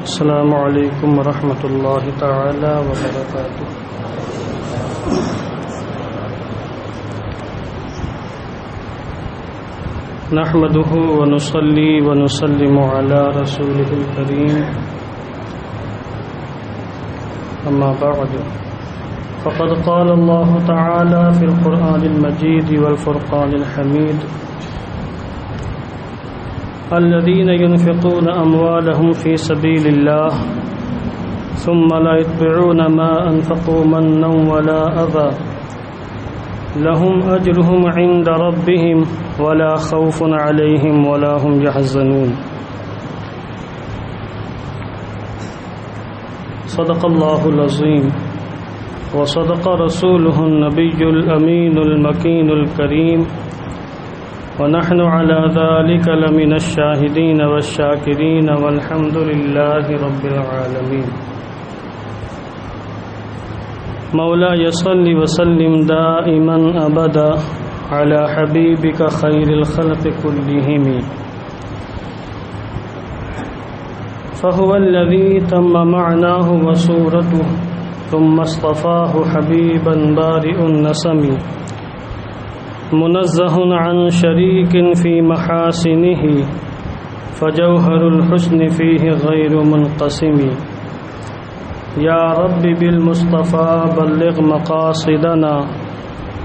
السلام علیکم ورحمۃ اللہ تعالی وبرکاتہ۔ نحمده ونصلي ونسلم على رسوله الكريم، أما بعد، فقد قال الله تعالى في القرآن المجيد والفرقان الحميد: الذين ينفقون أموالهم في سبيل الله ثم لا يتبعون ما أنفقوا منا ولا أذى لهم أجرهم عند ربهم ولا خوف عليهم ولا هم يحزنون۔ صدق الله العظيم وصدق رسوله النبي الأمين المكين الكريم، ونحن على ذلك لمن الشاهدين والشاكرين والحمد لله رب العالمين۔ مولاي صل وسلم دائما أبدا على حبيبك خير الخلق كلهم، فهو الذي تم معناه وصورته ثم اصطفاه حبيبا بارئ النسم، منزه عن شريك في محاسنه فجوهر الحسن فيه غير منقسم۔ يا رب بالمصطفى بلغ مقاصدنا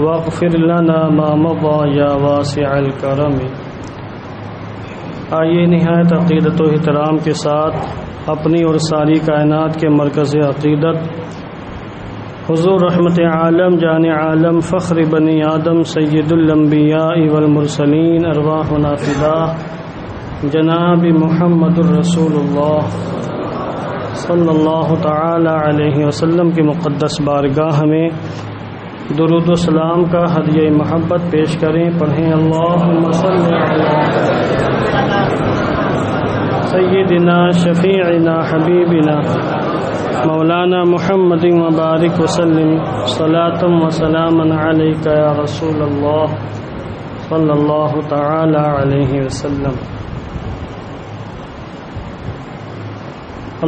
واغفر لنا ما مضى يا واسع الكرم۔ آئیے نہایت عقیدت و احترام کے ساتھ اپنی اور ساری کائنات کے مرکز عقیدت حضور رحمت عالم جان عالم فخر بنی آدم سید الانبیاء والمرسلین ارواحنا فداہ جناب محمد الرسول اللہ صلی اللہ تعالی علیہ وسلم کی مقدس بارگاہ میں درود و سلام کا ہدیہ محبت پیش کریں۔ پڑھیں اللہم صلی علی سیدنا شفیعنا حبیبنا مولانا محمد مبارک وسلم صلاۃ و سلاما علیک یا رسول اللہ صلی اللہ تعالی علیہ وسلم۔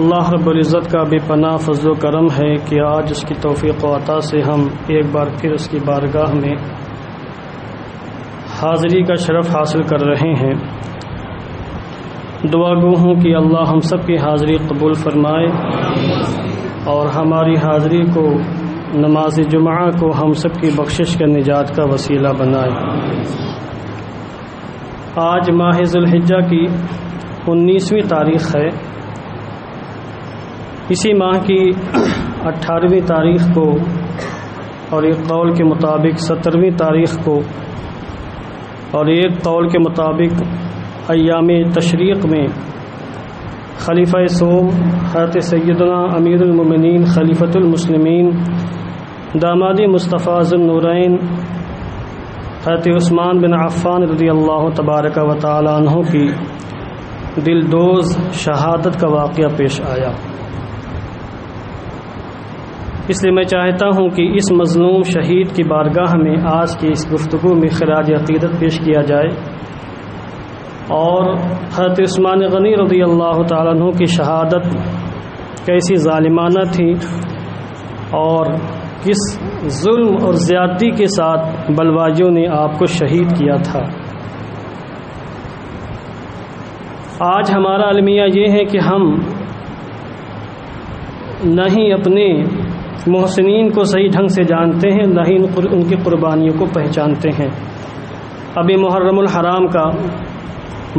اللہ رب العزت کا بے پناہ فضل و کرم ہے کہ آج اس کی توفیق و عطا سے ہم ایک بار پھر اس کی بارگاہ میں حاضری کا شرف حاصل کر رہے ہیں۔ دعا گو ہوں کہ اللہ ہم سب کی حاضری قبول فرمائے اور ہماری حاضری کو نماز جمعہ کو ہم سب کی بخشش کا نجات کا وسیلہ بنائے۔ آج ماہ ذی الحجہ کی 19ویں تاریخ ہے۔ اسی ماہ کی 18ویں تاریخ کو اور ایک قول کے مطابق 17ویں تاریخ کو اور ایک قول کے مطابق ایام تشریق میں خلیفہ سوم حضرت سیدنا امیر المومنین خلیفۃ المسلمین داماد مصطفیٰ ذو النورین حضرت عثمان بن عفان رضی اللہ تبارک و تعالی عنہ کی دلدوز شہادت کا واقعہ پیش آیا۔ اس لیے میں چاہتا ہوں کہ اس مظلوم شہید کی بارگاہ میں آج کی اس گفتگو میں خراج عقیدت پیش کیا جائے اور حضرت عثمان غنی رضی اللہ تعالیٰ عنہ کی شہادت کیسی ظالمانہ تھی اور کس ظلم اور زیادتی کے ساتھ بلوائیوں نے آپ کو شہید کیا تھا۔ آج ہمارا المیہ یہ ہے کہ ہم نہ ہی اپنے محسنین کو صحیح ڈھنگ سے جانتے ہیں، نہ ہی ان کی قربانیوں کو پہچانتے ہیں۔ ابھی محرم الحرام کا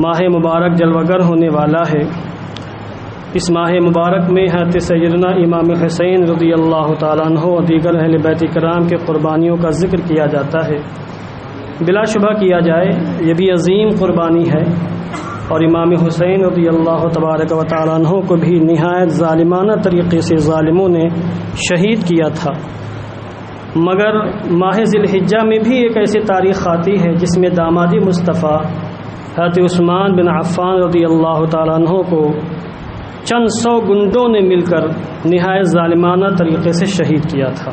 ماہ مبارک جلوہ گر ہونے والا ہے۔ اس ماہ مبارک میں حضرت سیدنا امام حسین رضی اللہ تعالیٰ عنہ اور دیگر اہل بیت کرام کے قربانیوں کا ذکر کیا جاتا ہے۔ بلا شبہ کیا جائے یہ بھی عظیم قربانی ہے اور امام حسین رضی اللہ تبارک و تعالیٰ عنہ کو بھی نہایت ظالمانہ طریقے سے ظالموں نے شہید کیا تھا۔ مگر ماہ ذی الحجہ میں بھی ایک ایسی تاریخ آتی ہے جس میں داماد مصطفیٰ حضرت عثمان بن عفان رضی اللہ تعالیٰ عنہ کو چند سو گنڈوں نے مل کر نہایت ظالمانہ طریقے سے شہید کیا تھا۔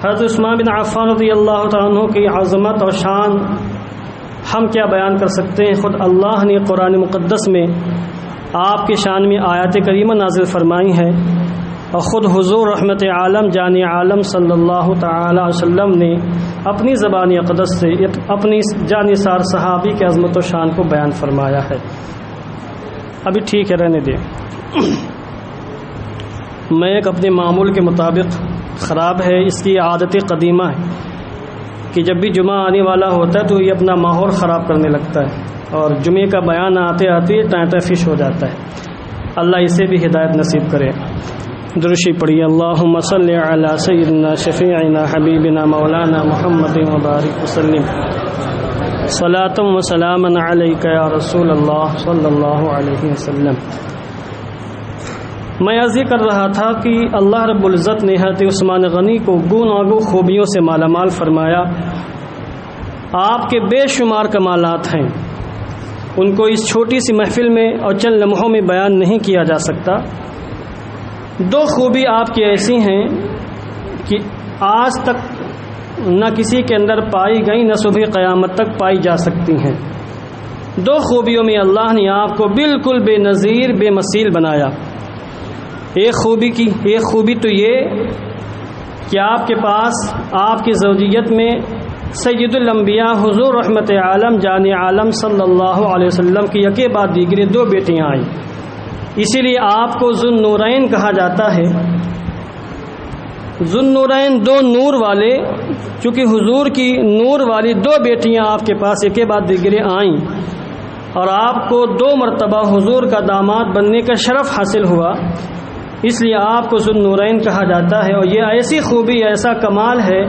حضرت عثمان بن عفان رضی اللہ تعالیٰ عنہ کی عظمت اور شان ہم کیا بیان کر سکتے ہیں، خود اللہ نے قرآن مقدس میں آپ کی شان میں آیات کریمہ نازل فرمائی ہے، اور خود حضور رحمت عالم جان عالم صلی اللہ تعالی علیہ وسلم نے اپنی زبان اقدس سے اپنی جانثار صحابی کی عظمت و شان کو بیان فرمایا ہے۔ ابھی ٹھیک ہے، رہنے دیں۔ میں ایک اپنے معمول کے مطابق خراب ہے، اس کی عادت قدیمہ ہے کہ جب بھی جمعہ آنے والا ہوتا ہے تو یہ اپنا ماحول خراب کرنے لگتا ہے، اور جمعے کا بیان آتے آتے ٹائم فش ہو جاتا ہے۔ اللہ اسے بھی ہدایت نصیب کرے۔ درشی پڑھیے، اللہم صلی علی سیدنا شفیعنا حبیبنا مولانا محمد مبارک وسلم، صلاۃ و سلاما علیک یا رسول اللہ صلی اللہ علیہ وسلم۔ میں عرض کر رہا تھا کہ اللہ رب العزت نے حضرت عثمان غنی کو گوناگو خوبیوں سے مالا مال فرمایا۔ آپ کے بے شمار کمالات ہیں، ان کو اس چھوٹی سی محفل میں اور چند لمحوں میں بیان نہیں کیا جا سکتا۔ دو خوبی آپ کی ایسی ہیں کہ آج تک نہ کسی کے اندر پائی گئی، نہ صبح قیامت تک پائی جا سکتی ہیں۔ دو خوبیوں میں اللہ نے آپ کو بالکل بے نظیر بے مثیل بنایا۔ ایک خوبی تو یہ کہ آپ کے پاس آپ کی زوجیت میں سید الانبیاء حضور رحمت عالم جان عالم صلی اللہ علیہ وسلم کی یکے بعد دیگرے دو بیٹیاں آئیں، اسی لیے آپ کو ذو النورین کہا جاتا ہے۔ ذو النورین، دو نور والے، چونکہ حضور کی نور والی دو بیٹیاں آپ کے پاس یکے بعد دیگرے آئیں اور آپ کو دو مرتبہ حضور کا داماد بننے کا شرف حاصل ہوا، اس لیے آپ کو ذو النورین کہا جاتا ہے۔ اور یہ ایسی خوبی، ایسا کمال ہے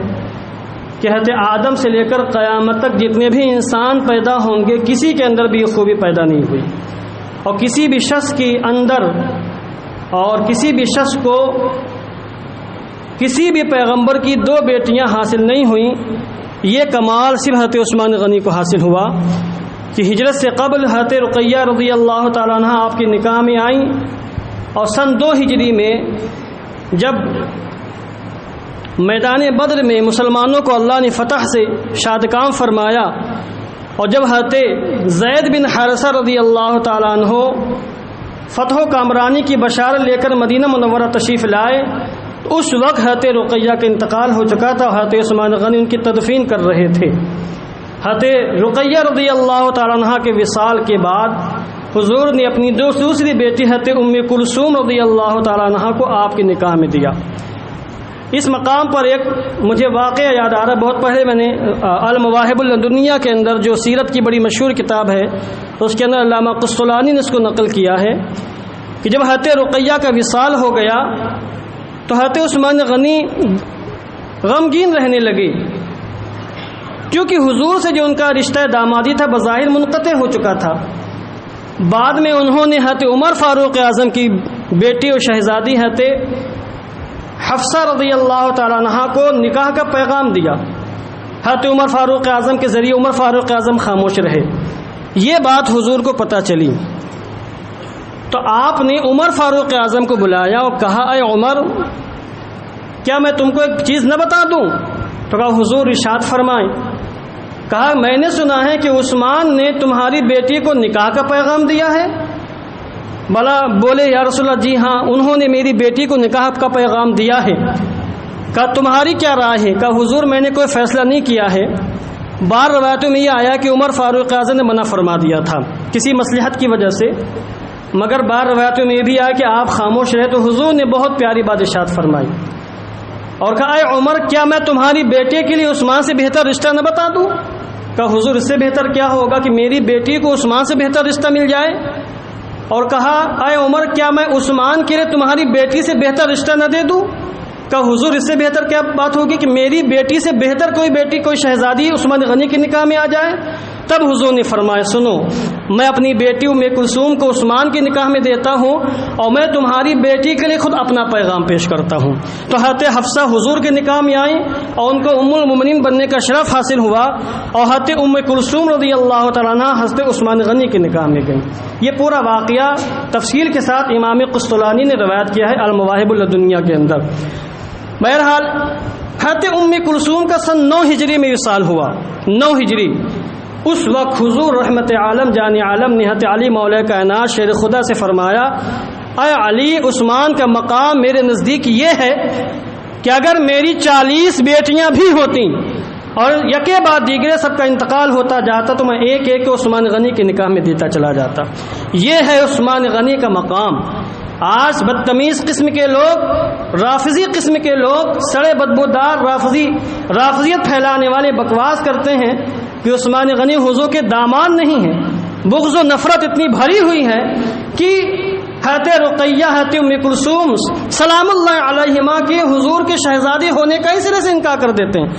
کہ حضرت آدم سے لے کر قیامت تک جتنے بھی انسان پیدا ہوں گے کسی کے اندر بھی یہ خوبی پیدا نہیں ہوئی، اور کسی بھی شخص کے اندر اور کسی بھی شخص کو کسی بھی پیغمبر کی دو بیٹیاں حاصل نہیں ہوئیں۔ یہ کمال صرف حضرت عثمان غنی کو حاصل ہوا کہ ہجرت سے قبل حضرت رقیہ رضی اللہ تعالیٰ عنہ آپ کے نکاح میں آئیں، اور سن 2 ہجری میں جب میدان بدر میں مسلمانوں کو اللہ نے فتح سے شادکام فرمایا، اور جب حضرت زید بن حارثہ رضی اللہ تعالیٰ عنہ فتح و کامرانی کی بشارت لے کر مدینہ منورہ تشریف لائے، تو اس وقت حضرت رقیہ کا انتقال ہو چکا تھا، حضرت عثمان غنی ان کی تدفین کر رہے تھے۔ حضرت رقیہ رضی اللہ تعالیٰ عنہ کے وصال کے بعد حضور نے اپنی دوسری بیٹی حضرت ام کلثوم رضی اللہ تعالیٰ عنہ کو آپ کے نکاح میں دیا۔ اس مقام پر ایک مجھے واقعہ یاد آ رہا ہے، بہت پہلے میں نے المواہب اللدنیہ کے اندر جو سیرت کی بڑی مشہور کتاب ہے اس کے اندر علامہ قسطلانی نے اس کو نقل کیا ہے کہ جب حضرت رقیہ کا وصال ہو گیا تو حضرت عثمان غنی غمگین رہنے لگے، کیونکہ حضور سے جو ان کا رشتہ دامادی تھا بظاہر منقطع ہو چکا تھا۔ بعد میں انہوں نے حضرت عمر فاروق اعظم کی بیٹی اور شہزادی حضرت حفصہ رضی اللہ تعالیٰ عنہ کو نکاح کا پیغام دیا۔ حضرت عمر فاروق اعظم کے ذریعے عمر فاروق اعظم خاموش رہے۔ یہ بات حضور کو پتہ چلی تو آپ نے عمر فاروق اعظم کو بلایا اور کہا، اے عمر، کیا میں تم کو ایک چیز نہ بتا دوں؟ تو کہا حضور ارشاد فرمائیں۔ کہا میں نے سنا ہے کہ عثمان نے تمہاری بیٹی کو نکاح کا پیغام دیا ہے۔ بلا بولے یا رسول اللہ، جی ہاں، انہوں نے میری بیٹی کو نکاح کا پیغام دیا ہے۔ کہا تمہاری کیا رائے ہے؟ کہا حضور میں نے کوئی فیصلہ نہیں کیا ہے، بعض روایتوں میں یہ آیا کہ عمر فاروق اعظم نے منع فرما دیا تھا کسی مصلحت کی وجہ سے، مگر بعض روایتوں میں یہ بھی آیا کہ آپ خاموش رہے تو حضور نے بہت پیاری بات ارشاد فرمائی اور کہا، اے عمر، کیا میں تمہاری بیٹے کے لیے عثمان سے بہتر رشتہ نہ بتا دوں؟ کہا حضور اس سے بہتر کیا ہوگا کہ میری بیٹی کو عثمان سے بہتر رشتہ مل جائے؟ اور کہا، اے عمر، کیا میں عثمان کے لیے تمہاری بیٹی سے بہتر رشتہ نہ دے دوں؟ کہا حضور اس سے بہتر کیا بات ہوگی کہ میری بیٹی سے بہتر کوئی بیٹی، کوئی شہزادی عثمان غنی کے نکاح میں آ جائے؟ تب حضور نے فرمایا، سنو، میں اپنی بیٹی ام کلثوم کو عثمان کے نکاح میں دیتا ہوں اور میں تمہاری بیٹی کے لیے خود اپنا پیغام پیش کرتا ہوں۔ تو حضرت حفصہ حضور کے نکاح میں آئیں اور ان کو ام المومنین بننے کا شرف حاصل ہوا، اور حضرت ام کلثوم رضی اللہ تعالیٰ عنہ حضرت عثمان غنی کے نکاح میں گئیں۔ یہ پورا واقعہ تفصیل کے ساتھ امام قسطلانی نے روایت کیا ہے المواہب اللدنیہ کے اندر۔ بہرحال حضرت ام کلثوم کا سن 9 ہجری میں وصال ہوا، 9 ہجری، اس وقت حضور رحمت عالم جان عالم نہت علی مولا کائنات شیر خدا سے فرمایا، اے علی، عثمان کا مقام میرے نزدیک یہ ہے کہ اگر میری 40 بیٹیاں بھی ہوتی اور یکے بعد دیگرے سب کا انتقال ہوتا جاتا تو میں ایک ایک عثمان غنی کے نکاح میں دیتا چلا جاتا۔ یہ ہے عثمان غنی کا مقام۔ آج بدتمیز قسم کے لوگ، رافضی قسم کے لوگ، سڑے بدبودار رافضیت پھیلانے والے بکواس کرتے ہیں کہ عثمان غنی حضور کے داماد نہیں ہیں۔ بغض و نفرت اتنی بھری ہوئی ہے کہ حضرت رقیہ، حضرت ام کلثوم سلام اللہ علیہما کے حضور کے شہزادے ہونے کا اس طرح سے انکار کر دیتے ہیں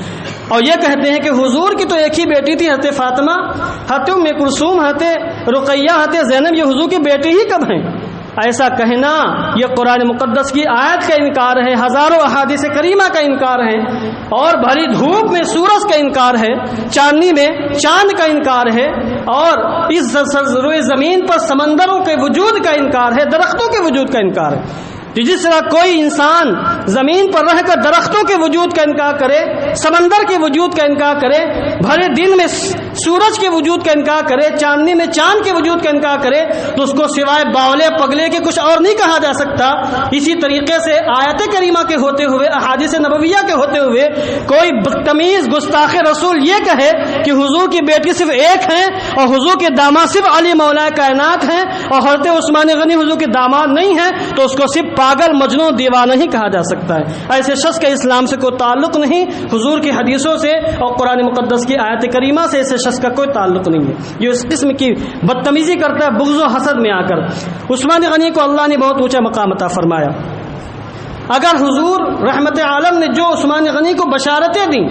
اور یہ کہتے ہیں کہ حضور کی تو ایک ہی بیٹی تھی حضرت فاطمہ، حضرت ام کلثوم، حضرت رقیہ، حضرت زینب، یہ حضور کی بیٹی ہی کب ہیں؟ ایسا کہنا یہ قرآن مقدس کی آیت کا انکار ہے، ہزاروں احادیث کریمہ کا انکار ہے، اور بھری دھوپ میں سورج کا انکار ہے، چاندنی میں چاند کا انکار ہے، اور اس روئے زمین پر سمندروں کے وجود کا انکار ہے، درختوں کے وجود کا انکار ہے۔ جس طرح کوئی انسان زمین پر رہ کر درختوں کے وجود کا انکار کرے، سمندر کے وجود کا انکار کرے، بھرے دن میں سورج کے وجود کا انکار کرے، چاندنی میں چاند کے وجود کا انکار کرے، تو اس کو سوائے باولے پگلے کے کچھ اور نہیں کہا جا سکتا۔ اسی طریقے سے آیت کریمہ کے ہوتے ہوئے، احادیث نبویہ کے ہوتے ہوئے کوئی بدتمیز گستاخ رسول یہ کہے کہ حضور کی بیٹی صرف ایک ہیں اور حضور کے داماد صرف علی مولا کائنات ہیں اور حضرت عثمان غنی حضور کے داماد نہیں ہیں، تو اس کو صرف پاگل، مجنون، دیوانہ ہی کہا جا سکتا ہے۔ ایسے شخص کا اسلام سے کوئی تعلق نہیں، حضور کی حدیثوں سے اور قرآن مقدس کی آیت کریمہ سے ایسے شخص کا کوئی تعلق نہیں ہے۔ یہ اس قسم کی بدتمیزی کرتا ہے بغض و حسد میں آ کر۔ عثمان غنی کو اللہ نے بہت اونچا مقام عطا فرمایا۔ اگر حضور رحمت عالم نے جو عثمان غنی کو بشارتیں دیں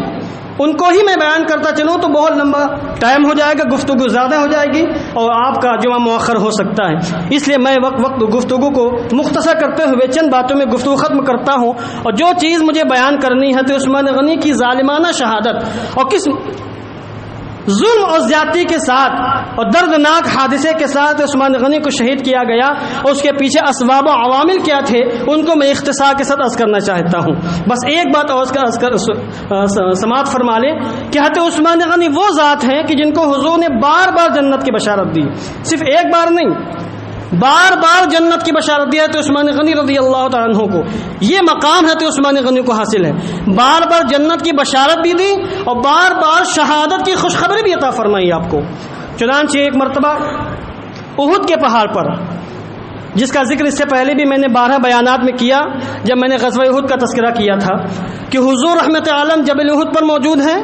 ان کو ہی میں بیان کرتا چلوں تو بہت لمبا ٹائم ہو جائے گا، گفتگو زیادہ ہو جائے گی اور آپ کا جمعہ مؤخر ہو سکتا ہے۔ اس لیے میں وقت گفتگو کو مختصر کرتے ہوئے چند باتوں میں گفتگو ختم کرتا ہوں، اور جو چیز مجھے بیان کرنی ہے تو عثمان غنی کی ظالمانہ شہادت اور کس ظلم اور زیادتی کے ساتھ اور دردناک حادثے کے ساتھ عثمان غنی کو شہید کیا گیا اور اس کے پیچھے اسباب و عوامل کیا تھے ان کو میں اختصار کے ساتھ عرض کرنا چاہتا ہوں۔ بس ایک بات اور سماعت فرما لیں کہ حضرت عثمان غنی وہ ذات ہیں کہ جن کو حضور نے بار بار جنت کی بشارت دی، صرف ایک بار نہیں، بار بار جنت کی بشارت دیا ہے تو عثمان غنی رضی اللہ تعالیٰ عنہ کو یہ مقام ہے تو عثمان غنی کو حاصل ہے۔ بار بار جنت کی بشارت بھی دی اور بار بار شہادت کی خوشخبری بھی عطا فرمائی آپ کو۔ چنانچہ ایک مرتبہ احد کے پہاڑ پر، جس کا ذکر اس سے پہلے بھی میں نے 12 بیانات میں کیا جب میں نے غزوہ احد کا تذکرہ کیا تھا، کہ حضور رحمت عالم جبل احد پر موجود ہیں،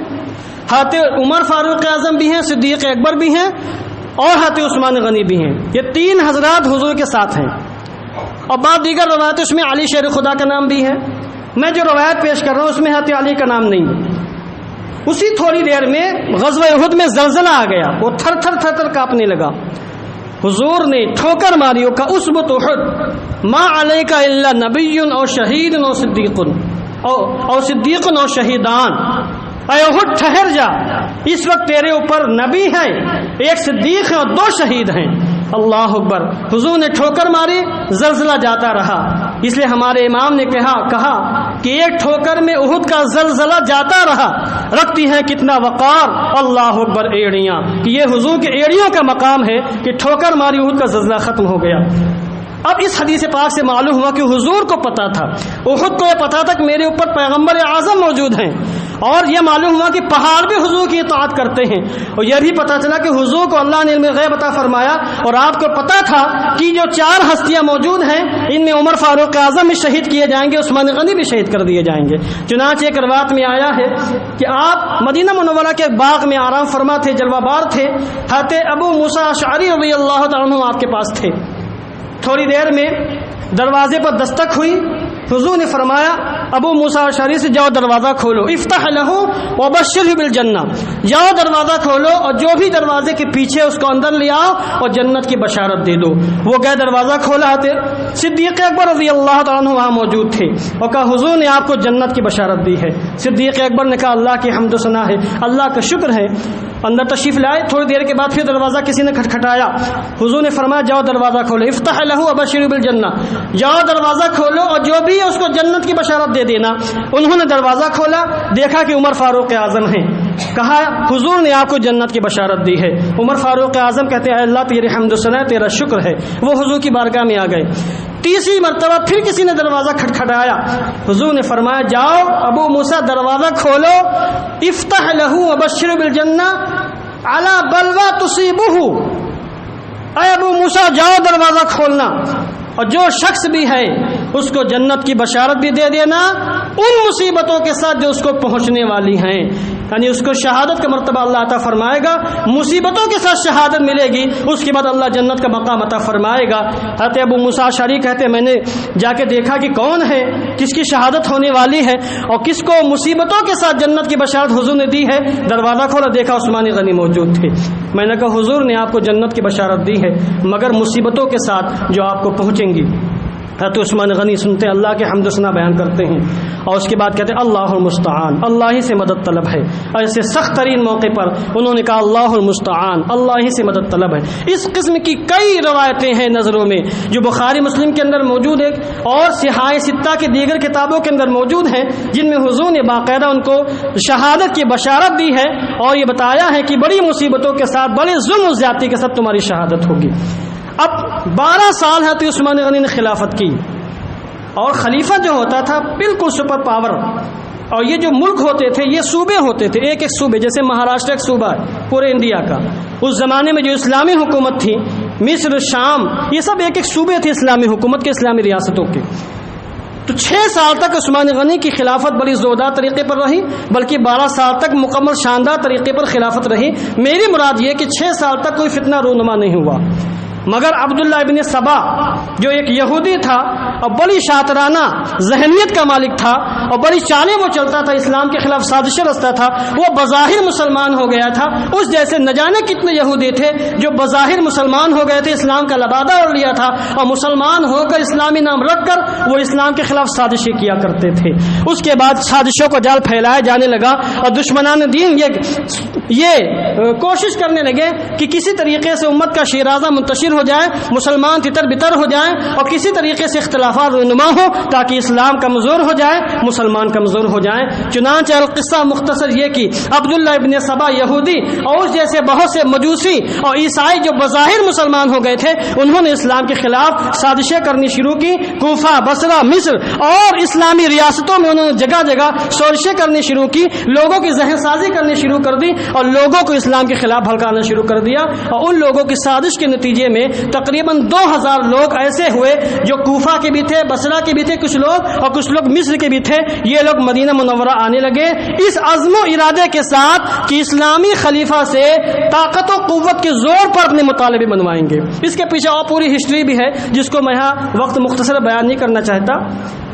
حضرت عمر فاروق اعظم بھی ہیں، صدیق اکبر بھی ہیں اور حضرت عثمان غنی بھی ہیں۔ یہ 3 حضرات حضور کے ساتھ ہیں، اور بعض دیگر روایت اس میں علی شیر خدا کا نام بھی ہے۔ میں جو روایت پیش کر رہا ہوں اس میں حضرت علی کا نام نہیں ہے۔ اسی تھوڑی دیر میں غزوہ احد میں زلزلہ آ گیا، وہ تھر تھر تھر تھر کانپنے لگا۔ حضور نے ٹھوکر ماری اور کہا اثبت احد ما علیک الا نبی اور شہید اور صدیق اور صدیق اور شہیدان، اے احد ٹھہر جا، اس وقت تیرے اوپر نبی ہے، ایک صدیق ہے اور 2 شہید ہیں۔ اللہ اکبر۔ حضور نے ٹھوکر ماری، زلزلہ جاتا رہا۔ اس لیے ہمارے امام نے کہا کہ ایک ٹھوکر میں احد کا زلزلہ جاتا رہا، رکھتی ہیں کتنا وقار۔ اللہ اکبر۔ ایڑیاں، کہ یہ حضور کے ایڑیوں کا مقام ہے کہ ٹھوکر ماری احد کا زلزلہ ختم ہو گیا۔ اب اس حدیث پاک سے معلوم ہوا کہ حضور کو پتا تھا، احد کو یہ پتا تھا کہ میرے اوپر پیغمبر اعظم موجود ہیں، اور یہ معلوم ہوا کہ پہاڑ بھی حضور کی اطاعت کرتے ہیں، اور یہ بھی پتا چلا کہ حضور کو اللہ نے علم غیب عطا فرمایا اور آپ کو پتا تھا کہ جو 4 ہستیاں موجود ہیں ان میں عمر فاروق اعظم بھی شہید کیے جائیں گے، عثمان غنی بھی شہید کر دیے جائیں گے۔ چنانچہ ایک روایت میں آیا ہے کہ آپ مدینہ منورہ کے باغ میں آرام فرما تھے، جلوہ بار تھے، حضرت ابو موسیٰ اشعری رضی اللہ تعالیٰ عنہ آپ کے پاس تھے۔ تھوڑی دیر میں دروازے پر دستک ہوئی، حضور نے فرمایا ابو موسیٰ اشعری سے جاؤ دروازہ کھولو، افتح لہ وبشرہ بالجنہ، جاؤ دروازہ کھولو اور جو بھی دروازے کے پیچھے اس کو اندر لے آؤ اور جنت کی بشارت دے دو۔ وہ گئے، دروازہ کھولا تھے، صدیق اکبر رضی اللہ تعالیٰ عنہ وہاں موجود تھے اور کہا حضور نے آپ کو جنت کی بشارت دی ہے۔ صدیق اکبر نے کہا اللہ کی حمد و ثنا ہے، اللہ کا شکر ہے۔ اندر تشریف لائے، تھوڑی دیر کے بعد پھر دروازہ کسی نے کھٹکھٹایا، حضور نے فرمایا جاؤ دروازہ کھولو، افتح لہ وبشرہ بالجنہ، جاؤ دروازہ کھولو اور جو بھی اس کو جنت کی بشارت دے دینا۔ انہوں نے دروازہ کھولا، دیکھا کہ عمر فاروق اعظم ہیں، کہا حضور نے آپ کو جنت کی بشارت دی ہے۔ عمر فاروق اعظم کہتے ہیں اللہ تیری حمد و ثنا تیرا شکر ہے، وہ حضور کی بارگاہ میں آ گئے۔ تیسری مرتبہ پھر کسی نے دروازہ کھٹکھٹایا، حضور نے فرمایا جاؤ ابو موسیٰ دروازہ کھولو، افتح لہ وبشر بالجنہ علی بلوى تصیبہ، اے ابو موسیٰ جاؤ دروازہ کھولنا، اور جو شخص بھی ہے اس کو جنت کی بشارت بھی دے دینا ان مصیبتوں کے ساتھ جو اس کو پہنچنے والی ہیں، یعنی اس کو شہادت کا مرتبہ اللہ عطا فرمائے گا، مصیبتوں کے ساتھ شہادت ملے گی، اس کے بعد اللہ جنت کا مقام عطا فرمائے گا۔ حضرت ابو موسیٰ اشعری کہتے ہیں میں نے جا کے دیکھا کہ کون ہے، کس کی شہادت ہونے والی ہے اور کس کو مصیبتوں کے ساتھ جنت کی بشارت حضور نے دی ہے۔ دروازہ کھولا، دیکھا عثمان غنی موجود تھے۔ میں نے کہا حضور نے آپ کو جنت کی بشارت دی ہے مگر مصیبتوں کے ساتھ جو آپ کو پہنچیں گی۔ حضرت عثمان غنی سنتے اللہ کے حمد و ثنا بیان کرتے ہیں اور اس کے بعد کہتے ہیں اللہ المستعان، اللہ ہی سے مدد طلب ہے۔ ایسے سخت ترین موقع پر انہوں نے کہا اللہ المستعان، اللہ ہی سے مدد طلب ہے۔ اس قسم کی کئی روایتیں ہیں نظروں میں جو بخاری مسلم کے اندر موجود ہے اور صحاح ستہ کی دیگر کتابوں کے اندر موجود ہیں، جن میں حضور نے باقاعدہ ان کو شہادت کی بشارت دی ہے اور یہ بتایا ہے کہ بڑی مصیبتوں کے ساتھ، بڑے ظلم و زیادتی کے ساتھ تمہاری شہادت ہوگی۔ اب 12 سال حضرت عثمان غنی نے خلافت کی، اور خلیفہ جو ہوتا تھا بالکل سپر پاور، اور یہ جو ملک ہوتے تھے یہ صوبے ہوتے تھے، ایک ایک صوبے، جیسے مہاراشٹر ایک صوبہ ہے پورے انڈیا کا۔ اس زمانے میں جو اسلامی حکومت تھی، مصر، شام، یہ سب ایک ایک صوبے تھے اسلامی حکومت کے، اسلامی ریاستوں کے۔ تو 6 سال تک عثمان غنی کی خلافت بڑی زوردار طریقے پر رہی، بلکہ 12 سال تک مکمل شاندار طریقے پر خلافت رہی۔ میری مراد یہ کہ 6 سال تک کوئی فتنہ رونما نہیں ہوا، مگر عبداللہ ابن سبا جو ایک یہودی تھا اور بڑی شاطرانہ ذہنیت کا مالک تھا اور بڑی چالیں وہ چلتا تھا، اسلام کے خلاف سازشیں رچتا تھا، وہ بظاہر مسلمان ہو گیا تھا۔ اس جیسے نہ جانے کتنے یہودی تھے جو بظاہر مسلمان ہو گئے تھے، اسلام کا لبادہ اوڑھ لیا تھا اور مسلمان ہو کر اسلامی نام رکھ کر وہ اسلام کے خلاف سازشیں کیا کرتے تھے۔ اس کے بعد سازشوں کو جال پھیلایا جانے لگا اور دشمنان دین یہ کوشش کرنے لگے کہ کسی طریقے سے امت کا شیرازہ منتشر ہو جائے، مسلمان تتر بتر ہو جائیں اور کسی طریقے سے اختلافات رونما ہو تاکہ اسلام کمزور ہو جائے، مسلمان کمزور ہو جائیں۔ چنانچہ القصہ مختصر یہ کہ عبداللہ ابن سبا یہودی اور اس جیسے بہت سے مجوسی اور عیسائی جو بظاہر مسلمان ہو گئے تھے، انہوں نے اسلام کے خلاف سازشیں کرنی شروع کی۔ کوفہ، بصرہ، مصر اور اسلامی ریاستوں میں انہوں نے جگہ جگہ سازشیں کرنی شروع کی، لوگوں کی ذہن سازی کرنی شروع کر دی اور لوگوں کو اسلام کے خلاف بھڑکانا شروع کر دیا۔ اور ان لوگوں کی سازش کے نتیجے میں تقریباً 2000 لوگ ایسے ہوئے جو کوفہ کے بھی تھے، بصرہ کے بھی تھے کچھ لوگ، اور کچھ لوگ مصر کے بھی تھے، یہ لوگ مدینہ منورہ آنے لگے اس عزم و ارادے کے ساتھ کہ اسلامی خلیفہ سے طاقت و قوت کے زور پر اپنے مطالبے بنوائیں گے۔ اس کے پیچھے اور پوری ہسٹری بھی ہے جس کو میں یہاں وقت مختصر بیان نہیں کرنا چاہتا۔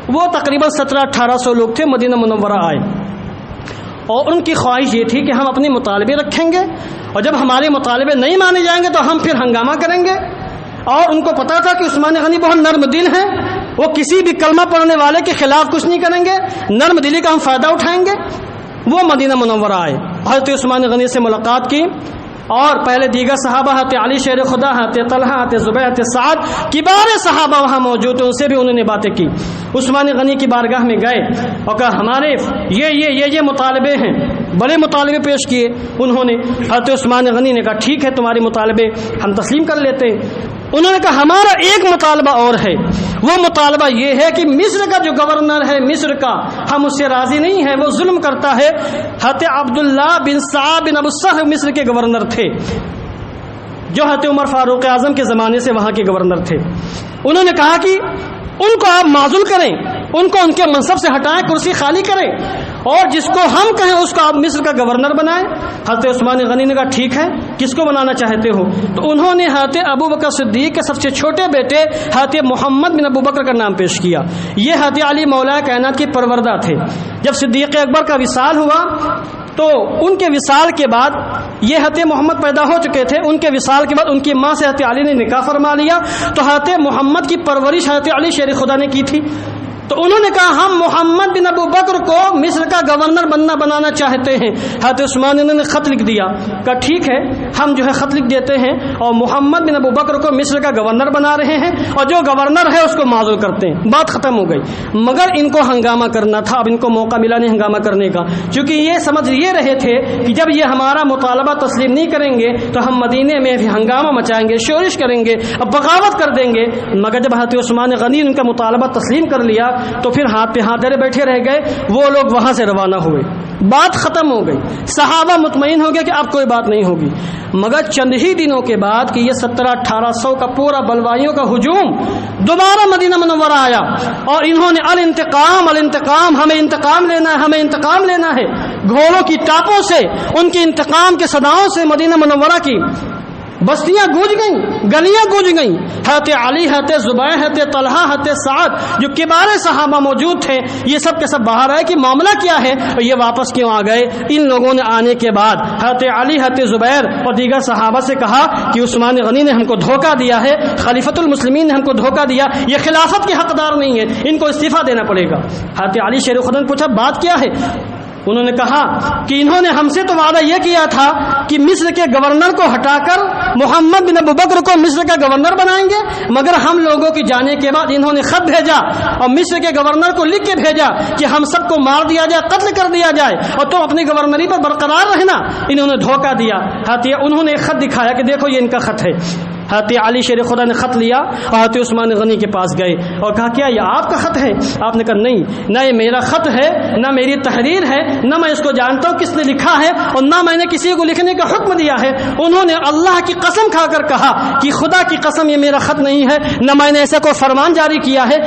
وہ تقریباً 1700-1800 لوگ تھے، مدینہ منورہ آئے اور ان کی خواہش یہ تھی کہ ہم اپنے مطالبے رکھیں گے اور جب ہمارے مطالبے نہیں مانے جائیں گے تو ہم پھر ہنگامہ کریں گے۔ اور ان کو پتا تھا کہ عثمان غنی بہت نرم دل ہیں، وہ کسی بھی کلمہ پڑھنے والے کے خلاف کچھ نہیں کریں گے، نرم دلی کا ہم فائدہ اٹھائیں گے۔ وہ مدینہ منورہ آئے، حضرت عثمان غنی سے ملاقات کی اور پہلے دیگر صحابہ، حضرت علی شیر خدا، حضرت طلحہ، حضرت زبیر، حضرت سعد، کبار صحابہ وہاں موجود تھے، ان سے بھی انہوں نے باتیں کی۔ عثمان غنی کی بارگاہ میں گئے اور کہا ہمارے یہ مطالبے ہیں، بڑے مطالبے پیش کیے انہوں نے۔ حضرت عثمان غنی نے کہا ٹھیک ہے تمہارے مطالبے ہم تسلیم کر لیتے ہیں۔ انہوں نے کہا ہمارا ایک مطالبہ اور ہے، وہ مطالبہ یہ ہے کہ مصر کا جو گورنر ہے مصر کا، ہم اس سے راضی نہیں ہیں، وہ ظلم کرتا ہے۔ حضرت عبداللہ بن صعب بن ابو الصخر مصر کے گورنر تھے جو حضرت عمر فاروق اعظم کے زمانے سے وہاں کے گورنر تھے۔ انہوں نے کہا کہ ان کو آپ معزول کریں، ان کو ان کے منصب سے ہٹائیں، کرسی خالی کریں اور جس کو ہم کہیں اس کو آپ مصر کا گورنر بنائیں۔ حضرت عثمان غنی نے کہا ٹھیک ہے، کس کو بنانا چاہتے ہو؟ تو انہوں نے حضرت ابو بکر صدیق کے سب سے چھوٹے بیٹے حضرت محمد بن ابو بکر کا نام پیش کیا۔ یہ حضرت علی مولا کائنات کے پروردہ تھے۔ جب صدیق اکبر کا وصال ہوا تو ان کے وصال کے بعد یہ حضرت محمد پیدا ہو چکے تھے، ان کے وصال کے بعد ان کی ماں سے حضرت علی نے نکاح فرما لیا، تو حضرت محمد کی پرورش حضرت علی شیر خدا نے کی تھی۔ تو انہوں نے کہا ہم محمد بن ابو بکر کو مصر کا گورنر بنانا چاہتے ہیں. حضرت عثمان نے خط لکھ دیا, کہا ٹھیک ہے ہم جو ہے خط لکھ دیتے ہیں اور محمد بن ابو بکر کو مصر کا گورنر بنا رہے ہیں اور جو گورنر ہے اس کو معزول کرتے ہیں. بات ختم ہو گئی. مگر ان کو ہنگامہ کرنا تھا, اب ان کو موقع ملا نہیں ہنگامہ کرنے کا, چونکہ یہ سمجھ یہ رہے تھے کہ جب یہ ہمارا مطالبہ تسلیم نہیں کریں گے تو ہم مدینے میں بھی ہنگامہ مچائیں گے, شورش کریں گے, اب بغاوت کر دیں گے. مگر جب حضرت عثمان غنی ان کا مطالبہ تسلیم کر لیا تو پھر ہاتھ پہ ہاتھ دھرے بیٹھے رہ گئے. وہ لوگ وہاں سے روانہ ہوئے, بات ختم ہو گئی. صحابہ مطمئن ہو گئے کہ اب کوئی بات نہیں ہوگی. مگر چند ہی دنوں کے بعد کہ یہ 1700-1800 کا پورا بلوائیوں کا ہجوم دوبارہ مدینہ منورہ آیا اور انہوں نے الانتقام ہمیں انتقام لینا ہے. گھوڑوں کی ٹاپوں سے, ان کے انتقام کے صداؤں سے مدینہ منورہ کی بستیاں گونج گئیں, گلیاں گونج گئیں. حضرت علی, حضرت زبیر, حضرت طلحہ, حضرت سعد جو کبار صحابہ موجود تھے, یہ سب کے سب باہر آئے کہ معاملہ کیا ہے اور یہ واپس کیوں آ گئے. ان لوگوں نے آنے کے بعد حضرت علی, حضرت زبیر اور دیگر صحابہ سے کہا کہ عثمان غنی نے ہم کو دھوکہ دیا ہے, خلیفۃ المسلمین نے ہم کو دھوکہ دیا, یہ خلافت کے حقدار نہیں ہے, ان کو استعفیٰ دینا پڑے گا. حضرت علی شیر خدا نے پوچھا بات کیا ہے؟ انہوں نے کہا کہ انہوں نے ہم سے تو وعدہ یہ کیا تھا کہ مصر کے گورنر کو ہٹا کر محمد بن ابو بکر کو مصر کا گورنر بنائیں گے, مگر ہم لوگوں کی جانے کے بعد انہوں نے خط بھیجا اور مصر کے گورنر کو لکھ کے بھیجا کہ ہم سب کو مار دیا جائے, قتل کر دیا جائے اور تم اپنی گورنری پر برقرار رہنا. انہوں نے دھوکہ دیا. انہوں نے ایک خط دکھایا کہ دیکھو یہ ان کا خط ہے. حضرت علی شیر خدا نے خط لیا اور حضرت عثمان غنی کے پاس گئے اور کہا کیا یہ آپ کا خط ہے؟ آپ نے کہا نہیں, نہ یہ میرا خط ہے, نہ میری تحریر ہے, نہ میں اس کو جانتا ہوں کس نے لکھا ہے اور نہ میں نے کسی کو لکھنے کا حکم دیا ہے. انہوں نے اللہ کی قسم کھا کر کہا کہ خدا کی قسم یہ میرا خط نہیں ہے, نہ میں نے ایسا کوئی فرمان جاری کیا ہے.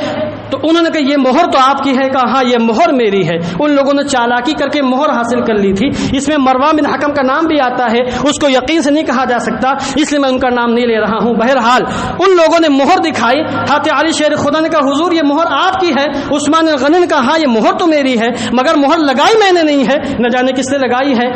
تو انہوں نے کہا یہ مہر تو آپ کی ہے. کہا ہاں یہ مہر میری ہے. ان لوگوں نے چالاکی کر کے مہر حاصل کر لی تھی. اس میں مروان بن حکم کا نام بھی آتا ہے, اس کو یقین سے نہیں کہا جا سکتا, اس لیے میں ان کا نام نہیں لے رہا ہوں. بہرحال ان لوگوں نے مہر دکھائی. حضرت علی شیر خدا نے کہا حضور یہ مہر آپ کی ہے. عثمان غنی نے کہا ہاں یہ مہر تو میری ہے, مگر مہر لگائی میں نے نہیں ہے, نہ جانے کس نے لگائی ہے.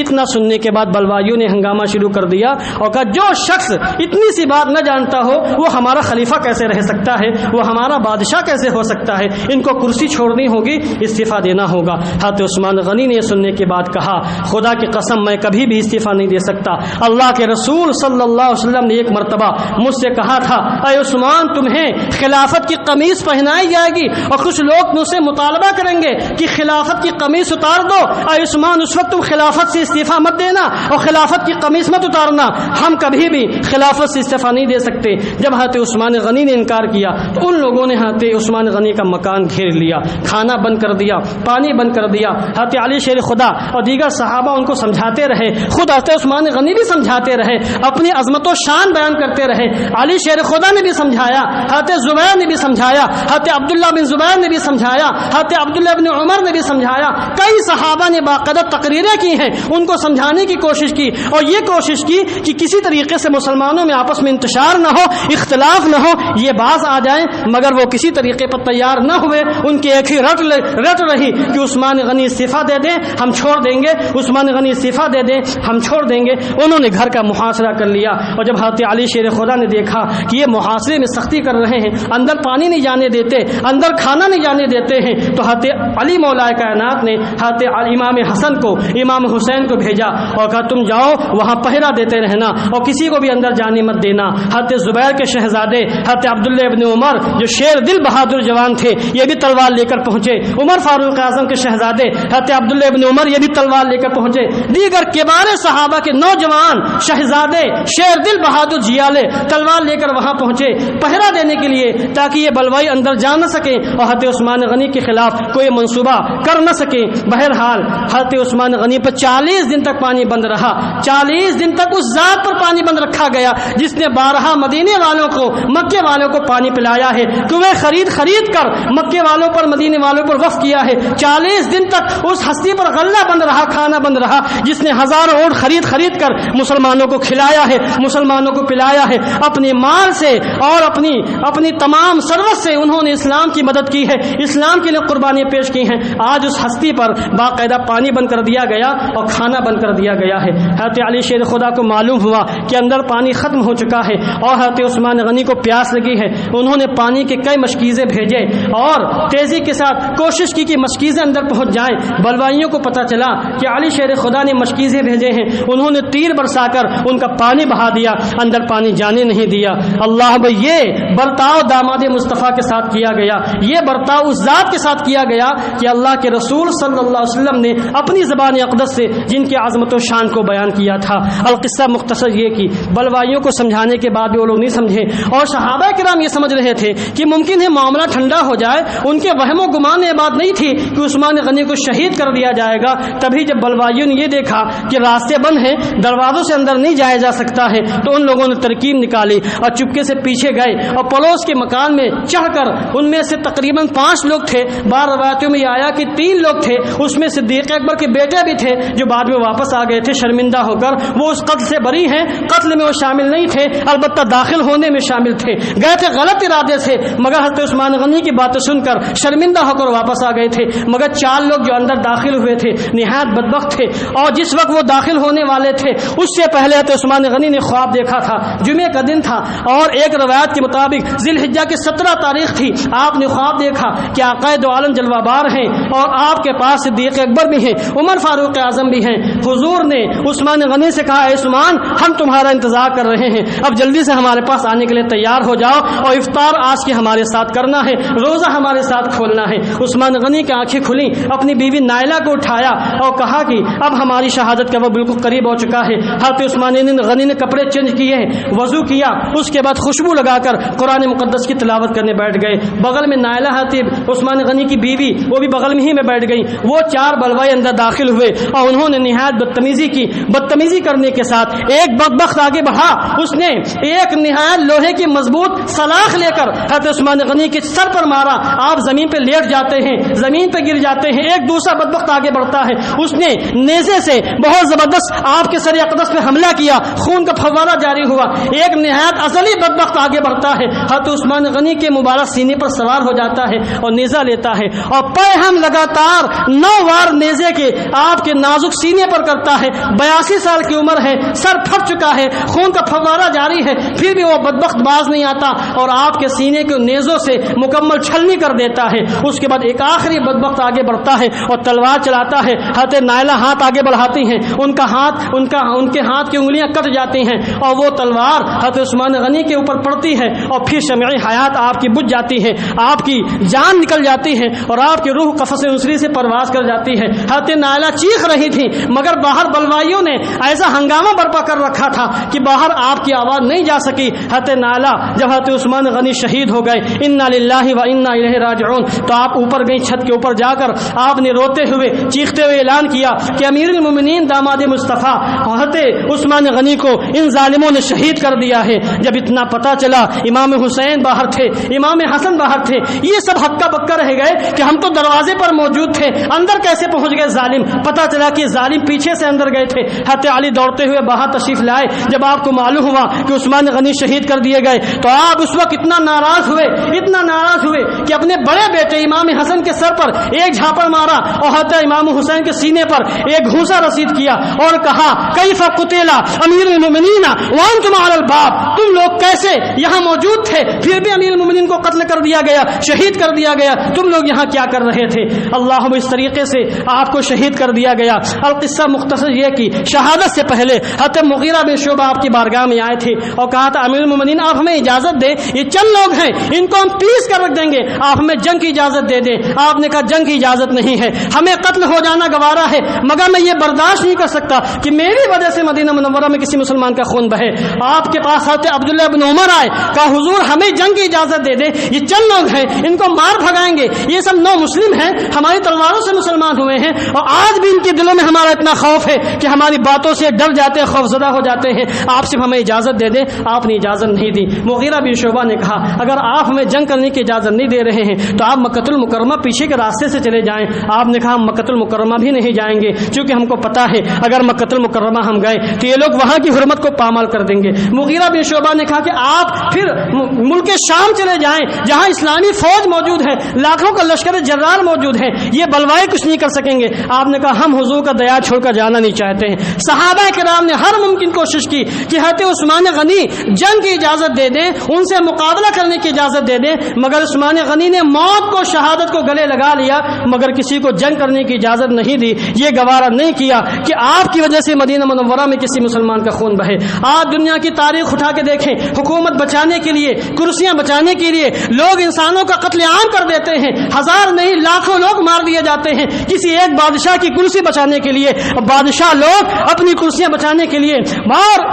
اتنا سننے کے بعد بلوائیوں نے ہنگامہ شروع کر دیا اور کہا جو شخص اتنی سی بات نہ جانتا ہو وہ ہمارا خلیفہ کیسے رہ سکتا ہے, وہ ہمارا بادشاہ کیسے ہو سکتا ہے, ان کو کرسی چھوڑنی ہوگی, استعفیٰ دینا ہوگا. حضرت عثمان غنی نے سننے کے بعد کہا خدا کی قسم میں کبھی بھی استعفیٰ نہیں دے سکتا. اللہ کے رسول صلی اللہ علیہ وسلم نے ایک مرتبہ مجھ سے کہا تھا اے عثمان تمہیں خلافت کی قمیص پہنائی جائے گی اور کچھ لوگ مجھ سے مطالبہ کریں گے کہ خلافت کی قمیص اتار دو. اے عثمان اس وقت تم خلافت سے استعفیٰ مت دینا اور خلافت کی قمیص مت اتارنا, ہم کبھی بھی خلافت سے استعفیٰ نہیں دے سکتے. جب حضرت عثمان غنی نے انکار کیا تو ان لوگوں نے حضرت عثمان غنی کا مکان گھیر لیا, کھانا بند کر دیا, پانی بند کر دیا. حضرت علی شیر خدا اور دیگر صحابہ ان کو سمجھاتے رہے, خود حضرت عثمان غنی بھی سمجھاتے رہے, اپنی عظمت و شان بیان کرتے رہے. علی شیر خدا نے بھی سمجھایا, حضرت زبیر نے بھی سمجھایا, حضرت عبداللہ بن زبیر نے بھی سمجھایا, حضرت عبداللہ بن عمر نے بھی سمجھایا. کئی صحابہ نے باقاعدہ تقریریں کی ہیں, ان کو سمجھانے کی کوشش کی اور یہ کوشش کی کہ کسی طریقے سے مسلمانوں میں آپس میں انتشار نہ ہو, اختلاف نہ ہو, یہ باز آ جائیں. مگر وہ کسی طریقے پر تیار نہ ہوئے. ان کی ایک ہی رٹ رہی کہ عثمان غنی استعفیٰ دے دیں ہم چھوڑ دیں گے, عثمان غنی استعفیٰ دے دیں ہم چھوڑ دیں گے. انہوں نے گھر کا محاصرہ کر لیا اور جب حضرت علی شیر خدا نے دیکھا کہ یہ محاصرے میں سختی کر رہے ہیں, اندر پانی نہیں جانے دیتے, اندر کھانا نہیں جانے دیتے ہیں, تو حضرت علی مولا کائنات نے حضرت امام حسن کو, امام حسین کو بھیجا اور کہا تم جاؤ وہاں پہرا دیتے رہنا اور کسی کو بھی اندر جانے مت دینا. حضرت زبیر کے شہزادے حضرت عبداللہ ابن عمر جو شیر دل بہادر جوان تھے یہ بھی تلوار لے کر پہنچے. عمر فاروق اعظم کے شہزادے حضرت عبداللہ ابن عمر یہ بھی تلوار لے کر پہنچے. دیگر کبار صحابہ کے نوجوان شہزادے شیر دل بہادر جیالے تلوار لے کر وہاں پہنچے پہرا دینے کے لیے تاکہ یہ بلوائی اندر جا نہ سکیں اور حضرت عثمان غنی کے خلاف کوئی منصوبہ کر نہ سکیں. بہرحال حضرت عثمان غنی پر 40 دن تک پانی بند رہا. 40 دن تک اس ذات پر پانی بند رکھا گیا جس نے 12 مدینے والوں کو مکے والوں کو پانی پلایا ہے, کنویں خرید کر مکے والوں پر مدینے والوں پر وقف کیا ہے. 40 دن تک اس ہستی پر غلہ بند رہا, کھانا بند رہا جس نے ہزاروں اونٹ خرید کر مسلمانوں کو کھلایا ہے, مسلمانوں کو پلایا ہے. اپنے مال سے اور اپنی تمام ثروت سے انہوں نے اسلام کی مدد کی ہے, اسلام کے لیے قربانیاں پیش کی ہیں. آج اس ہستی پر باقاعدہ پانی بند کر دیا گیا اور کھانا بند کر دیا گیا ہے. حضرت علی شیر خدا کو معلوم ہوا کہ اندر پانی ختم ہو چکا ہے اور حضرت عثمان غنی کو پیاس لگی ہے. انہوں نے پانی کے کئی مشکیزیں بھیجے اور تیزی کے ساتھ کوشش کی کہ مشکیزیں اندر پہنچ جائیں. بلوائیوں کو پتہ چلا کہ علی شیر خدا نے مشکیزیں بھیجے ہیں. انہوں نے تیر برسا کر ان کا پانی بہا دیا, اندر پانی جانے نہیں دیا. اللہ بھائی یہ برتاؤ داماد مصطفیٰ کے ساتھ کیا گیا, یہ برتاؤ اس ذات کے ساتھ کیا گیا کہ اللہ کے رسول صلی اللہ علیہ وسلم نے اپنی زبان اقدس سے جن کی عظمت و شان کو بیان کیا تھا. القصہ مختصر یہ کہ بلوائیوں کو سمجھانے کے بعد وہ لوگ نہیں سمجھے, اور صحابہ کرام یہ سمجھ رہے تھے کہ ممکن ہے معاملہ ٹھنڈا ہو جائے. ان کے وہم و گمان یہ بات نہیں تھی کہ عثمان غنی کو شہید کر دیا جائے گا. تبھی جب بلوائیوں نے یہ دیکھا کہ راستے بند ہیں, دروازوں سے اندر نہیں جایا جا سکتا ہے, تو ان لوگوں نے ترکیب نکالی اور چپکے سے پیچھے گئے اور پڑوس کے مکان میں چڑھ کر ان میں سے تقریباً 5 لوگ تھے. بعض روایتوں میں یہ آیا کہ 3 لوگ تھے, اس میں صدیق اکبر کے بیٹے بھی تھے جو بعد میں واپس آ گئے تھے شرمندہ ہو کر. وہ اس قتل سے بری ہیں, قتل میں وہ شامل نہیں تھے, البتہ داخل ہونے میں شامل تھے. گئے تھے غلط ارادے سے, مگر حضرت عثمان غنی کی باتیں سن کر شرمندہ ہو کر واپس آ گئے تھے. مگر 4 لوگ جو اندر داخل ہوئے تھے نہایت بدبخت تھے, اور جس وقت وہ داخل ہونے والے تھے اس سے پہلے حضرت عثمان غنی نے خواب دیکھا تھا. جمعے کا دن تھا اور ایک روایت کے مطابق ذی الحجہ کی 17 تاریخ تھی. آپ نے خواب دیکھا کہ آقا دو عالم جلوہ بار ہیں اور آپ کے پاس صدیق اکبر بھی ہیں, عمر فاروق اعظم بھی ہیں. حضور نے عثمان غنی سے کہا, اے عثمان ہم تمہارا انتظار کر رہے ہیں, اب جلدی سے ہمارے پاس آنے کے لیے تیار ہو جاؤ, اور افطار آج کے ہمارے ساتھ کرنا ہے, روزہ ہمارے ساتھ کھولنا ہے. عثمان غنی کی آنکھیں کھلیں, اپنی بیوی نائلہ کو اٹھایا اور کہا کہ اب ہماری شہادت کا وہ بالکل قریب ہو چکا ہے. حضرت عثمان غنی نے کپڑے چینج کیے, وضو کیا, اس کے بعد خوشبو لگا کر قرآن مقدس کی تلاوت کرنے بیٹھ گئے. بغل میں نائلہ حتیب عثمان غنی کی بیوی, وہ بھی بغل میں ہی میں بیٹھ گئی. وہ 4 بلوائی اندر داخل ہوئے اور انہوں نے نہایت بدتمیزی کی. بدتمیزی کرنے کے ساتھ ایک بدبخت آگے بڑھا, اس نے ایک نہایت لوہے کی مضبوط سلاخ لے کر حضرت عثمان غنی کے سر پر مارا. آپ زمین پہ لیٹ جاتے ہیں, زمین پہ گر جاتے ہیں. ایک دوسرا بدبخت آگے بڑھتا ہے, اس نے نیزے سے بہت زبردست آپ کے سر اقدس پہ حملہ کیا, خون کا فوارہ جاری ہوا. ایک نہایت ازلی بدبخت آگے بڑھتا ہے, حضرت عثمان غنی کے مبارک سینے پر سوار ہو جاتا ہے اور نیزہ لیتا ہے, اور پے ہم لگاتار 9 وار نیزے کے آپ کے نازک سینے پر کرتا ہے. 82 سال کی عمر ہے, سر پھٹ چکا ہے, خون کا فوارہ جاری ہے, پھر بھی وہ بدبخت باز نہیں آتا اور آپ کے سینے کے نیزوں سے مکمل چھلنی کر دیتا ہے. اس کے بعد ایک آخری بدبخت آگے بڑھتا ہے اور تلوار چلاتا ہے. حضرت نائلہ ہاتھ آگے بڑھاتی ہیں, ان کے ہاتھ کی انگلیاں کٹ جاتی ہیں اور وہ تلوار حضرت عثمان غنی کے اوپر پڑتی ہے, اور پھر شمع حیات آپ کی بجھ جاتی ہے, آپ کی جان نکل جاتی ہے اور آپ کی روح قفس انسری سے پرواز کر جاتی ہے. حضرت نائلہ چیخ رہی تھی, مگر باہر بلوائیوں نے ایسا ہنگامہ برپا کر رکھا تھا کہ باہر آپ کی آواز نہیں جا سکی. حضرت نائلہ جب حضرت عثمان غنی شہید ہو گئے, انا للہ و انا الیہ راجعون, تو آپ اوپر گئی, چھت کے اوپر جا کر آپ نے روتے ہوئے چیختے ہوئے اعلان کیا کہ امیر المومنین داماد مصطفیٰ حضرت عثمان غنی کو ان ظالموں نے شہید کر دیا ہے. جب اتنا پتا چلا, امام حسین باہر تھے, امام حسن باہر تھے, یہ سب ہکا بکا رہ گئے کہ ہم تو دروازے پر موجود تھے, اندر کیسے پہنچ گئے ظالم. پتا چلا کہ ظالم پیچھے سے اندر گئے تھے. حضرت علی دوڑتے ہوئے باہر تشریف لائے. جب آپ کو معلوم ہوا کہ عثمان غنی شہید کر دیے گئے تو آپ اس وقت اتنا ناراض ہوئے کہ اپنے بڑے بیٹے امام حسن کے سر پر ایک جھاپڑ مارا اور حضرت امام حسین کے سینے پر ایک گھوسا رسید کیا اور کہا, کیف قتل امیر المومنین وانتم علی الباب, تم لوگ کیسے یہاں موجود تھے, پھر بھی امیر المومنین کو قتل کر دیا گیا, شہید کر دیا گیا, تم لوگ یہاں کیا کر رہے تھے. اللہم اس طریقے سے آپ کو شہید کر دیا گیا. القصہ مختصر یہ کہ شہادت سے پہلے حضرت مغیرہ بن شعبہ آپ کی بارگاہ میں آئے تھے اور کہا تھا, امیر المومنین آپ ہمیں اجازت دیں, یہ چند لوگ ہیں ان کو ہم پیس کر رکھ دیں گے, آپ ہمیں جنگ کی اجازت دے دیں. آپ نے کہا جنگ کی اجازت نہیں ہے, ہمیں قتل ہو جانا گوارا ہے, مگر میں یہ برداشت نہیں کر سکتا کہ میری وجہ سے مدینہ منورہ میں کسی مسلمان کا خون بہے. آپ کے پاس حضرت عبداللہ بن عمر آئے, کہا حضور ہمیں جنگ کی اجازت دے دیں, یہ چند لوگ ہیں ان کو مار بھگائیں گے, یہ سب نو مسلم ہیں, ہماری تلواروں سے مسلمان ہوئے ہیں اور آج بھی ان کے دلوں میں ہمارا اتنا خوف ہے کہ ہماری باتوں سے ڈر جاتے ہیں, خوف زدہ ہو جاتے ہیں, آپ صرف ہمیں اجازت دے دیں. آپ نے اجازت نہیں دی. مغیرہ بن شعبہ نے کہا, اگر آپ ہمیں جنگ کرنے کی اجازت نہیں دے رہے ہیں تو آپ مکۃ المکرمہ پیچھے کے راستے سے چلے جائیں. آپ نے کہا ہم مکۃ المکرمہ بھی نہیں جائیں گے, کیونکہ ہم کو پتا ہے اگر مکۃ المکرمہ ہم گئے تو یہ لوگ وہاں کی حرمت کو پامال کر دیں گے. مغیرہ بن شعبہ نے کہا کہ آپ پھر ملک شام چلے جائیں جہاں اسلامی فوج موجود ہے, لاکھوں کا لشکر جرار موجود ہے, یہ بلوائے کچھ نہیں کر سکیں گے. آپ نے کہا ہم حضور کا دیا چھوڑ کر جانا نہیں چاہتے ہیں. صحابہ کرام نے ہر ممکن کوشش کی کہ حضرت عثمان غنی جنگ کی اجازت دے دیں, ان سے مقابلہ کرنے کی اجازت دے دیں, مگر عثمان غنی نے موت کو شہادت کو گلے لگا لیا مگر کسی کو جنگ کرنے کی اجازت نہیں دی. یہ گوارا نہیں کیا کہ آپ کی وجہ سے مدینہ منورہ میں کسی مسلمان کا خون بہے. آج دنیا کی تاریخ اٹھا کے دیکھیں, حکومت بچانے کے لیے, کرسیاں بچانے کے لیے لوگ انسانوں کا قتل عام کر دیتے ہیں. ہزار نہیں لاکھوں لوگ مار دیے جاتے ہیں کسی ایک بادشاہ کی کرسی بچانے کے لیے. بادشاہ لوگ اپنی کرسیاں بچانے کے لیے اور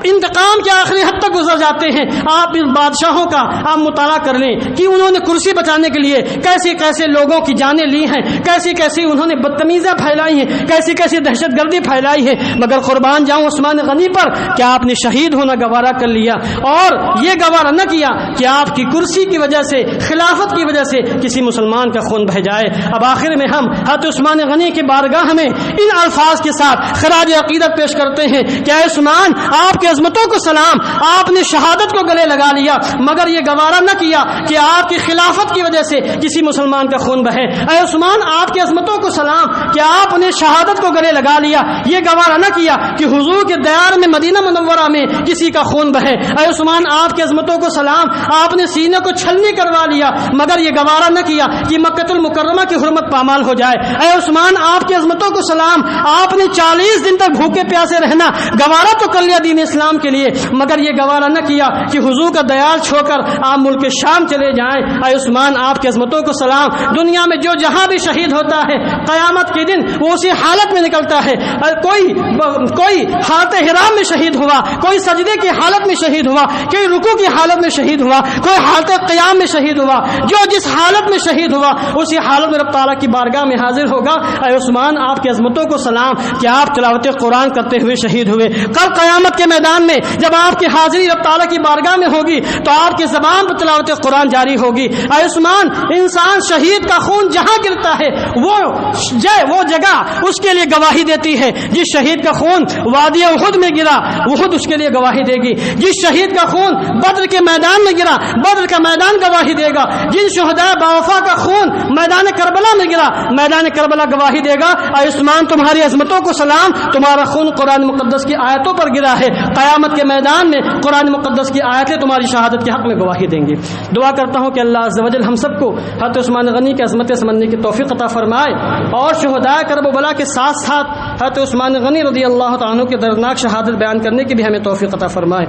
انتقام کے آخری حد تک گزر جاتے ہیں. آپ ان بادشاہوں کا آپ مطالعہ کر لیں کہ انہوں نے کرسی بچانے کے لیے کیسے کیسے لوگوں کی جانیں لی ہیں, کیسی کیسی انہوں نے بدتمیزیاں پھیلائی ہیں, کیسی کیسی دہشت گردی پھیلائی ہے. مگر قربان جاؤں عثمان غنی پر کہ آپ نے شہید ہونا گوارا کر لیا اور یہ گوارا نہ کیا کہ آپ کی کرسی کی وجہ سے, خلافت کی وجہ سے کسی مسلمان کا خون بہہ جائے. اب آخر میں ہم حضرت عثمان غنی کی بارگاہ میں ان الفاظ کے ساتھ خراج عقیدت پیش کرتے ہیں کہ اے عثمان, آپ کے عظمتوں کو سلام, آپ نے شہادت کو گلے لگا لیا مگر یہ گوارا نہ کیا کہ آپ کی خلافت کی وجہ سے کسی مسلمان کا خون بہے. اے عثمان, آپ کی عظمتوں کو سلام کہ آپ نے شہادت کو گلے لگا لیا, یہ گوارا نہ کیا کہ حضور کے دیار میں مدینہ منورہ میں کسی کا خون بہے. اے عثمان, آپ کی عظمتوں کو سلام, آپ نے سینے کو چھلنی کروا لیا مگر یہ گوارا نہ کیا کہ مکہ المکرمہ کی حرمت پامال ہو جائے. اے عثمان, آپ کی عظمتوں کو سلام, آپ نے 40 دن تک بھوکے پیاسے رہنا گوارا تو کر لیا دین اسلام کے لیے مگر یہ گوارا نہ کیا کہ حضور کا دیار چھوڑ کر آپ ملک شام چلے جائیں. اے عثمان, آپ کی عظمتوں کو سلام, دنیا میں جو جہاں بھی شہید ہوتا ہے قیامت کے دن وہ اسی حالت میں نکلتا ہے. کوئی حالت حرام میں شہید ہوا, کوئی سجدے کی حالت میں شہید ہوا, کوئی رکوع کی حالت میں شہید ہوا, کوئی حالت قیام میں شہید ہوا. جو جس حالت میں شہید ہوا اسی حالت میں رب تعالیٰ کی بارگاہ میں حاضر ہوگا. اے عثمان, آپ کی عظمتوں کو سلام کہ آپ تلاوت قرآن کرتے ہوئے شہید ہوئے. کل قیامت کے میدان میں جب آپ کی حاضری رب تعالیٰ کی بارگاہ میں ہوگی تو آپ کی زبان پر تلاوت قرآن جاری ہوگی. اے عثمان, انسان شہید کا خون جہاں گرتا ہے وہ جگہ اس کے لیے گواہی دیتی ہے. جس شہید کا خون وادی احد میں گرا احد اس کے لیے گواہی دے گی. جس شہید کا خون بدر کے میدان میں گرا بدر کا میدان گواہی دے گا. جن شہداء باوفا کا خون میدان کربلا میں گرا میدان کربلا گواہی دے گا. اے عثمان, تمہاری عظمتوں کو سلام, تمہارا خون قرآن مقدس کی آیتوں پر گرا ہے. قیامت کے میدان میں قرآن مقدس کی آیتیں تمہاری شہادت کے حق میں گواہی دیں گی. دعا کرتا ہوں کہ اللہ عز و جل ہم سب کو حضرت عثمان غنی کی عظمت سمجھنے کی توفیق عطا فرمائے اور شہداء کرب و بلا کے ساتھ ساتھ حضرت عثمان غنی رضی اللہ تعالیٰ عنہ کے دردناک شہادت بیان کرنے کی بھی ہمیں توفیق عطا فرمائے.